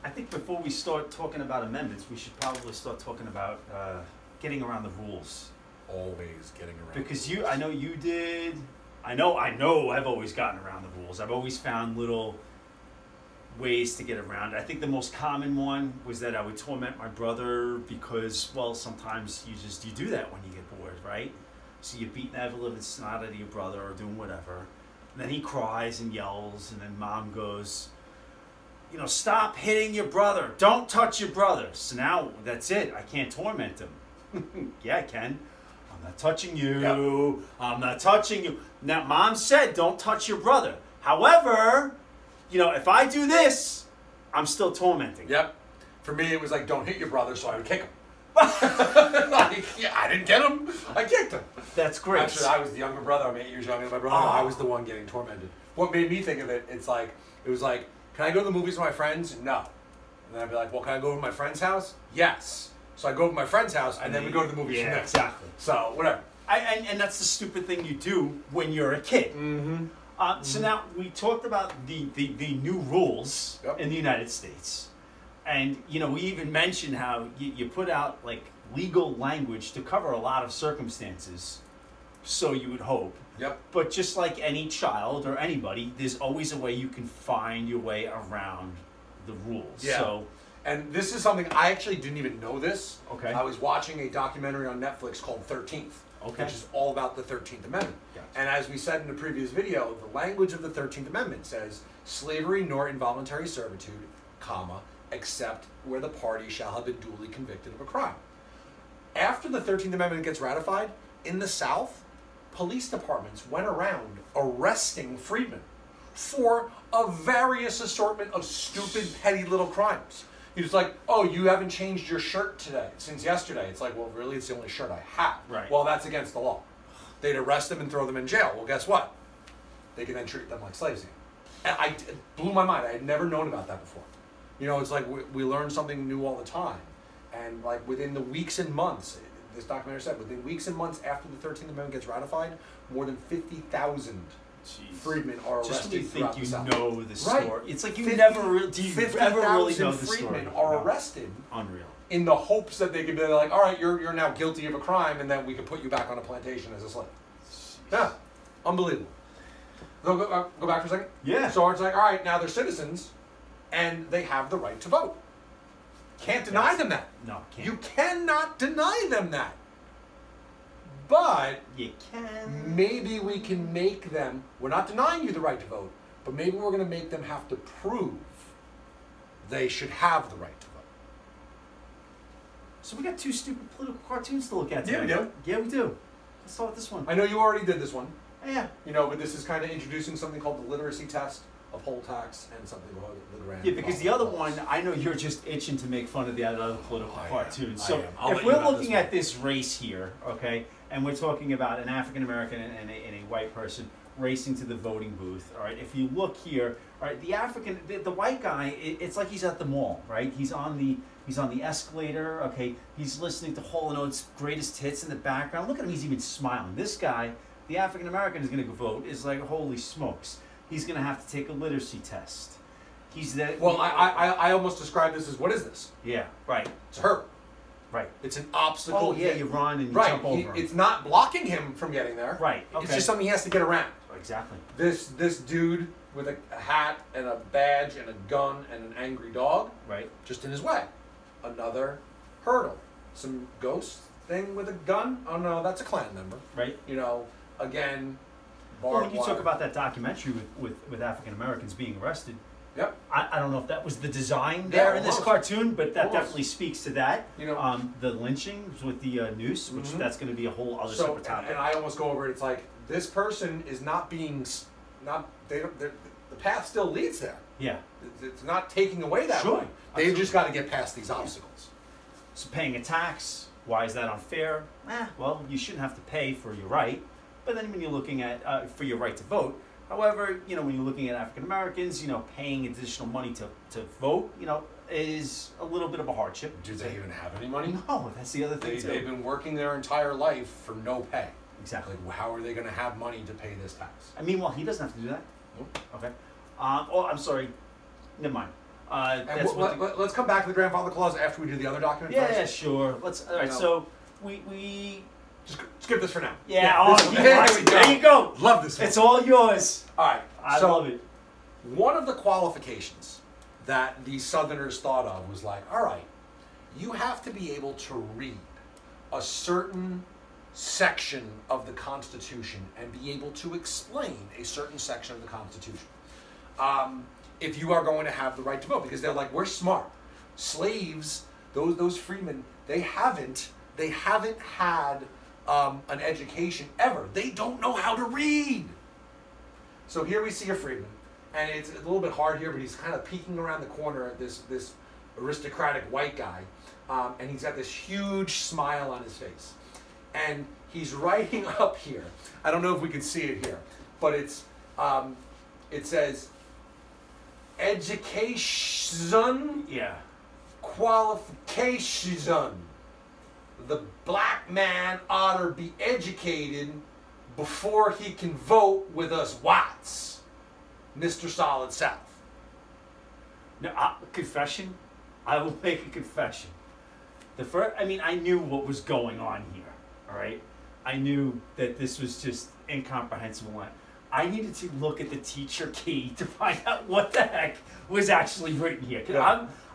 I think before we start talking about amendments, we should probably start talking about getting around the rules. Always getting around. Because the rules. I know you did. I know. I've always gotten around the rules. I've always found little ways to get around. I think the most common one was that I would torment my brother because, well, sometimes you do that when you get bored, right? So you beat the ever-living snot out of your brother or doing whatever. And then he cries and yells, and then mom goes, you know, stop hitting your brother. Don't touch your brother. So now that's it. I can't torment him. Yeah, I can. I'm not touching you. Yep. I'm not touching you. Now, mom said don't touch your brother. However, you know, if I do this, I'm still tormenting. Yep. For me, it was like, don't hit your brother, so I would kick him. Like, yeah, I didn't get him. I kicked him. That's great. Actually, I was the younger brother. I'm 8 years younger than my brother. I was the one getting tormented. What made me think of it, it was like, can I go to the movies with my friends? No. And then I'd be like, well, can I go to my friend's house? Yes. So I go to my friend's house, and then we go to the movies from there. Exactly. So, whatever. And that's the stupid thing you do when you're a kid. Mm-hmm. So now we talked about the new rules Yep. in the United States. And, you know, we even mentioned how you put out, like, legal language to cover a lot of circumstances, so you would hope. Yep. But just like any child or anybody, there's always a way you can find your way around the rules. Yeah. So, and this is something, I actually didn't even know this. Okay. I was watching a documentary on Netflix called 13th. Okay. Which is all about the 13th Amendment. Gotcha. And as we said in the previous video, the language of the 13th Amendment says, slavery nor involuntary servitude, comma, except where the party shall have been duly convicted of a crime. After the 13th Amendment gets ratified, in the South, police departments went around arresting freedmen for a various assortment of stupid, petty little crimes. He was like, oh, you haven't changed your shirt today since yesterday. It's like, well, really, it's the only shirt I have. Right. Well, that's against the law. They'd arrest them and throw them in jail. Well, guess what? They can then treat them like slaves again. And it blew my mind. I had never known about that before. You know, it's like we learn something new all the time. And like within the weeks and months, this documentary said, within weeks and months after the 13th Amendment gets ratified, more than 50,000 freedmen are arrested. just when you think you South. know the story. Right. It's like you never really, do you ever really know the freedmen story? are No. arrested. Unreal. In the hopes that they could be like, all right, you're now guilty of a crime, and then we could put you back on a plantation as a slave. Yeah, unbelievable. Go back for a second. Yeah. So it's like, all right, now they're citizens, and they have the right to vote. Can't deny them that. No, can't. You cannot deny them that. But You can. maybe we can make them, we're not denying you the right to vote, but maybe we're going to make them have to prove they should have the right to vote. So we got two stupid political cartoons to look at today. Yeah, we do. Yeah, we do. Let's start with this one. I know you already did this one, Yeah. you know, but this is kind of introducing something called the literacy test, a poll tax, and something called the grand. Yeah, because the other one, I know you're just itching to make fun of the other political I am. cartoons. I So am. I'll if let you we're know looking this at this race here, okay, and we're talking about an African American and a white person racing to the voting booth, all right. If you look here, all right, the white guy, it's like he's at the mall, right? He's on the escalator, okay. He's listening to Hall & Oates' greatest hits in the background. Look at him, he's even smiling. This guy, the African American, is going to go vote. Is like, holy smokes, he's going to have to take a literacy test. He's that. Well, I almost describe this as, what is this? Yeah, right, It's her. right. It's an obstacle. Oh yeah, you run and you Right. jump over. It's not blocking him from getting there. Right. Okay. It's just something he has to get around. Exactly. This dude with a hat and a badge and a gun and an angry dog, Right. just in his way. Another hurdle. Some ghost thing with a gun. Oh no, that's a Klan member. Right. You know, again, Well, barbed when you wire. talk about that documentary with African Americans being arrested, Yep. I don't know if that was the design there in this almost. cartoon, but that Almost. definitely speaks to that. You know, the lynchings with the noose, which Mhm. that's going to be a whole other so separate topic. and I almost go over it. It's like this person is not being the path still leads there. Yeah. It's not taking away that Sure. way. They've just got to get past these obstacles. So paying a tax, why is that unfair? Well, you shouldn't have to pay for your right, but then when you're looking at for your right to vote. However, you know, when you're looking at African Americans, you know, paying additional money to vote, you know, is a little bit of a hardship. Do they even have any money? No, that's the other thing too. They've been working their entire life for no pay. Exactly. Like, how are they going to have money to pay this tax? I mean, well, he doesn't have to do that. Nope. Okay. Oh, I'm sorry. Never mind. That's let's come back to the grandfather clause after we do the other document. Yeah, first. sure. Let's. All right. No. So we. Just skip this for now. Yeah. This Oh, one. there you go. Love this one. It's all yours. All right. I so love it. one of the qualifications that the Southerners thought of was like, all right, you have to be able to read a certain section of the Constitution and be able to explain a certain section of the Constitution. If you are going to have the right to vote, because they're like, we're smart. Slaves, those freedmen, they haven't had an education ever. They don't know how to read. So here we see a freedman, and it's a little bit hard here, but he's kind of peeking around the corner at this aristocratic white guy, and he's got this huge smile on his face. And he's writing up here. I don't know if we can see it here, but it says, education, qualification. The black man ought to be educated before he can vote with us whites, Mr. Solid South. Now, confession. I will make a confession. I knew what was going on here. All right, I knew that this was just incomprehensible. I needed to look at the teacher key to find out what the heck was actually written here. Cause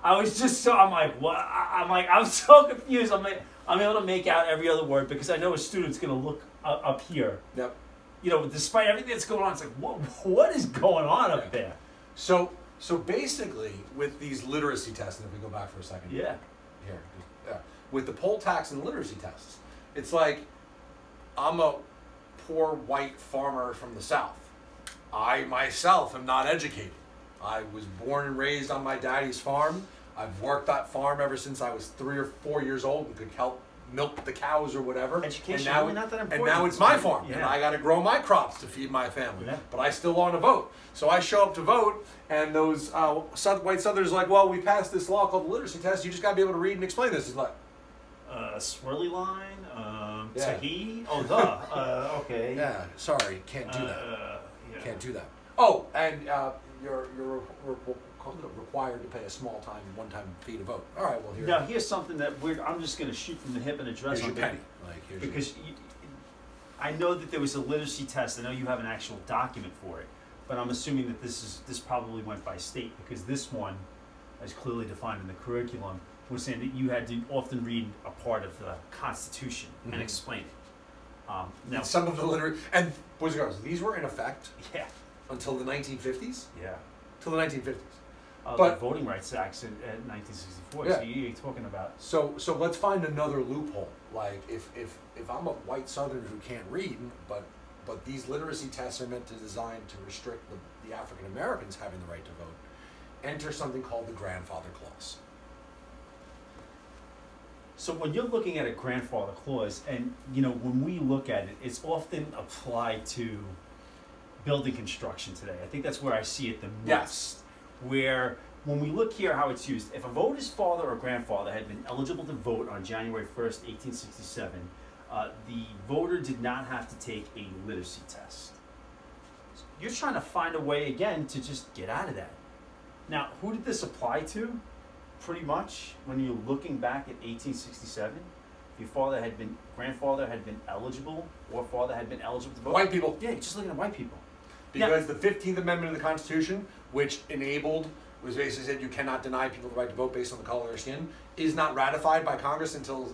I'm so confused. I'm able to make out every other word because I know a student's going to look up here. Yep. You know, despite everything that's going on, it's like, what is going on up there? So basically, with these literacy tests, and if we go back for a second. With the poll tax and literacy tests, it's like, I'm a poor white farmer from the South. I myself am not educated. I was born and raised on my daddy's farm. I've worked that farm ever since I was 3 or 4 years old and could help milk the cows or whatever. Education, and now, not that important. And now it's my farm, yeah. and I got to grow my crops to feed my family. Yeah. But I still want to vote. So I show up to vote, and those white Southerners are like, well, we passed this law called the literacy test. You just got to be able to read and explain this. It's like, swirly line, Yeah. Tahi. Oh, okay. yeah, sorry, can't do that. Yeah. Can't do that. Oh, and you're required to pay a one-time fee to vote. All right, well here. Now here's something that I'm just going to shoot from the hip and address Here's on your penny. Here's because I know that there was a literacy test. I know you have an actual document for it, but I'm assuming that this probably went by state because this one, as clearly defined in the curriculum, was saying that you had to often read a part of the Constitution and explain it. Now some of the literacy, and boys and girls, these were in effect until the 1950s. Yeah. Till the 1950s. But the Voting Rights Act in 1964. Yeah. So you're talking about. So let's find another loophole. Like if I'm a white Southerner who can't read, but these literacy tests are meant to design to restrict the African Americans having the right to vote, enter something called the grandfather clause. So when you're looking at a grandfather clause, and when we look at it, it's often applied to building construction today. I think that's where I see it the most. Yes. Where when we look here how it's used, if a voter's father or grandfather had been eligible to vote on January 1st, 1867, the voter did not have to take a literacy test. So you're trying to find a way again to just get out of that. Now, who did this apply to? Pretty much, when you're looking back at 1867, if your grandfather had been eligible, or father had been eligible to vote. White people. Yeah, you're just looking at white people. Because the 15th Amendment of the Constitution, which was basically said you cannot deny people the right to vote based on the color of their skin, is not ratified by Congress until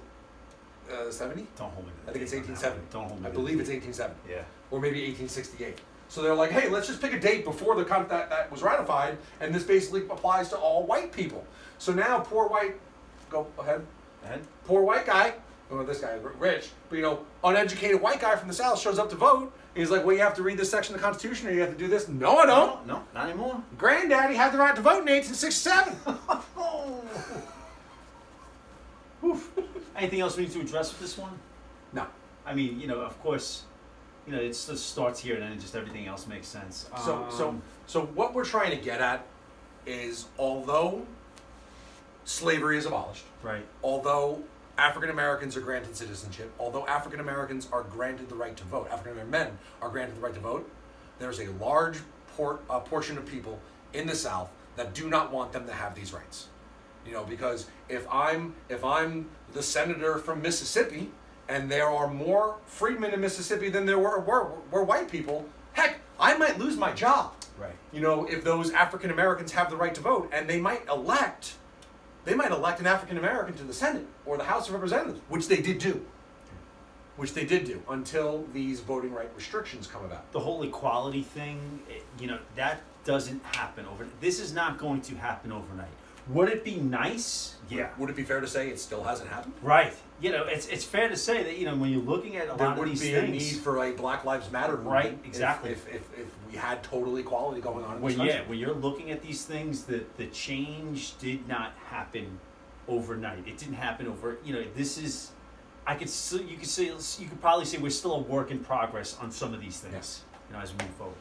70? Don't hold me to that. I think it's 1870. Don't hold me. I believe it's 1870. Yeah. Or maybe 1868. So they're like, hey, let's just pick a date before that was ratified, and this basically applies to all white people. So now poor white, go ahead. Poor white guy, well, this guy is rich, but uneducated white guy from the South shows up to vote. He's like, well, you have to read this section of the Constitution, or you have to do this. No, I don't. No, not anymore. Granddaddy had the right to vote in 1867. Anything else we need to address with this one? No. I mean, of course, it just starts here and then just everything else makes sense. So what we're trying to get at is, although slavery is abolished, right? Although African Americans are granted citizenship, although African Americans are granted the right to vote, African American men are granted the right to vote, there's a large portion of people in the South that do not want them to have these rights. You know, because if I'm the senator from Mississippi and there are more freedmen in Mississippi than there were white people, heck, I might lose my job. Right. You know, if those African Americans have the right to vote, and they might elect an African American to the Senate or the House of Representatives, which they did do. Until these voting right restrictions come about. The whole equality thing, you know, that doesn't happen overnight. This is not going to happen overnight. Would it be nice? Yeah. Would it be fair to say it still hasn't happened? Right. You know, it's fair to say that, you know, when you're looking at a lot of these things, there would be a need for a Black Lives Matter movement. Right, exactly. If we had total equality going on in this well, country. yeah, when you're looking at these things, the change did not happen overnight. It didn't happen over, you know, this is, you could probably say we're still a work in progress on some of these things, Yes. you know, as we move forward.